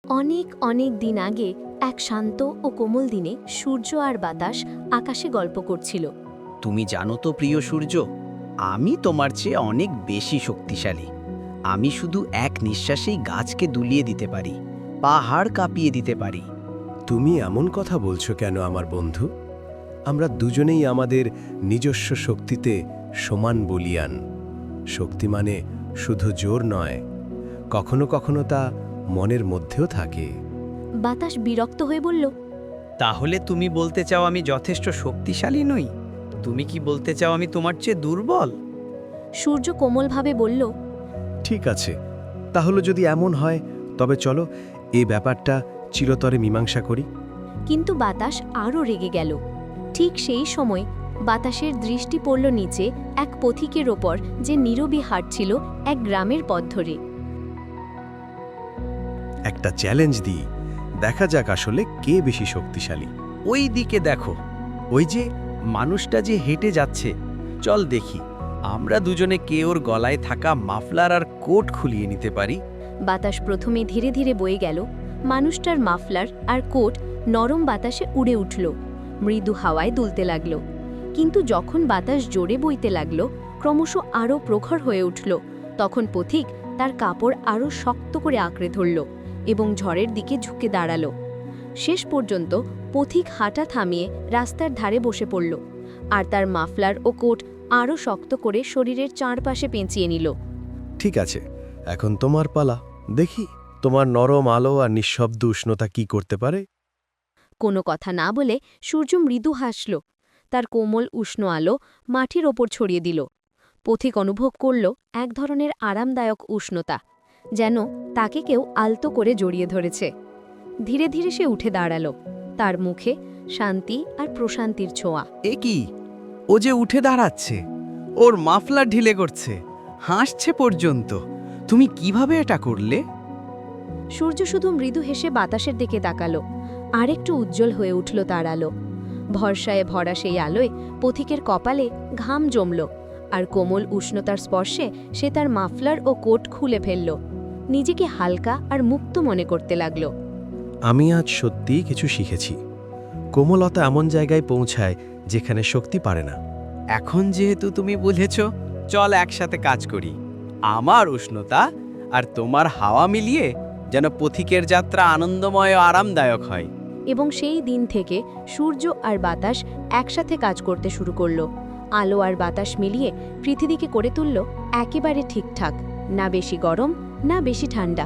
অনেক অনেক দিন আগে এক শান্ত ও কোমল দিনে সূর্য আর বাতাস আকাশে গল্প করছিল। তুমি জানো তো প্রিয় সূর্য, আমি তোমার চেয়ে অনেক বেশি শক্তিশালী। আমি শুধু এক নিঃশ্বাসেই গাছকে দুলিয়ে দিতে পারি, পাহাড় কাঁপিয়ে দিতে পারি। তুমি এমন কথা বলছো কেন আমার বন্ধু? আমরা দুজনেই আমাদের নিজস্ব শক্তিতে সমান বলীয়ান। শক্তি মানে শুধু জোর নয়, কখনো কখনো তা মনের মধ্যেও থাকে। বাতাস বিরক্ত হয়ে বলল, তাহলে তুমি বলতে চাও আমি যথেষ্ট শক্তিশালী নই? তুমি কি বলতে চাও আমি তোমার চেয়ে দুর্বল? সূর্য কোমলভাবে বলল, ঠিক আছে, তাহলে যদি এমন হয় তবে চলো এই ব্যাপারটা চিরতরে মীমাংসা করি। কিন্তু বাতাস আরও রেগে গেল। ঠিক সেই সময় বাতাসের দৃষ্টি পড়ল নিচে এক পথিকের ওপর, যে নীরবে হাঁটছিল এক গ্রামের পথ ধরে। একটা চ্যালেঞ্জ দিই, দেখা যাক আসলে কে বেশি শক্তিশালী। ওই দিকে দেখো, ওই যে মানুষটা যে হেঁটে যাচ্ছে, চল দেখি আমরা দুজনে কে ওর গলায় থাকা মাফলার আর কোট খুলিয়ে নিতে পারি। বাতাস প্রথমে ধীরে ধীরে বয়ে গেল। মানুষটার মাফলার আর কোট নরম বাতাসে উড়ে উঠল, মৃদু হাওয়ায় দুলতে লাগল। কিন্তু যখন বাতাস জোরে বইতে লাগল, ক্রমশ আরও প্রখর হয়ে উঠল। তখন পথিক তার কাপড় আরও শক্ত করে আঁকড়ে ধরল এবং ঝড়ের দিকে ঝুঁকে দাঁড়াল। শেষ পর্যন্ত পথিক হাঁটা থামিয়ে রাস্তার ধারে বসে পড়ল আর তার মাফলার ও কোট আরও শক্ত করে শরীরের চারপাশে পেঁচিয়ে নিল। ঠিক আছে, এখন তোমার পালা। দেখি তোমার নরম আলো আর নিঃশব্দ উষ্ণতা কি করতে পারে। কোনো কথা না বলে সূর্য মৃদু হাসল। তার কোমল উষ্ণ আলো মাটির ওপর ছড়িয়ে দিল। পথিক অনুভব করল এক ধরনের আরামদায়ক উষ্ণতা, যেন তাকে কেউ আলতো করে জড়িয়ে ধরেছে। ধীরে ধীরে সে উঠে দাঁড়াল, তার মুখে শান্তি আর প্রশান্তির ছোঁয়া। এ কি, ও যে উঠে দাঁড়াচ্ছে, ওর মাফলার ঢিলে করছে, হাসছে পর্যন্ত। তুমি কিভাবে এটা করলে? সূর্য শুধু মৃদু হেসে বাতাসের দিকে তাকালো। আরেকটু উজ্জ্বল হয়ে উঠল তার আলো। ভরসায় ভরা সেই আলোয় পথিকের কপালে ঘাম জমল, আর কোমল উষ্ণতার স্পর্শে সে তার মাফলার ও কোট খুলে ফেলল। নিজেকে হালকা আর মুক্ত মনে করতে লাগল। আমি আজ সত্যিই কিছু শিখেছি। কোমলতা এমন জায়গায় পৌঁছায় যেখানে শক্তি পারে না। এখন যেহেতু তুমি বুঝেছ, চল একসাথে কাজ করি। আমার উষ্ণতা আর তোমার হাওয়া মিলিয়ে যেন পথিকের যাত্রা আনন্দময় ও আরামদায়ক হয়। এবং সেই দিন থেকে সূর্য আর বাতাস একসাথে কাজ করতে শুরু করল। আলো আর বাতাস মিলিয়ে পৃথিবীকে করে তুলল একেবারে ঠিকঠাক, না বেশি গরম না বেশি ঠান্ডা।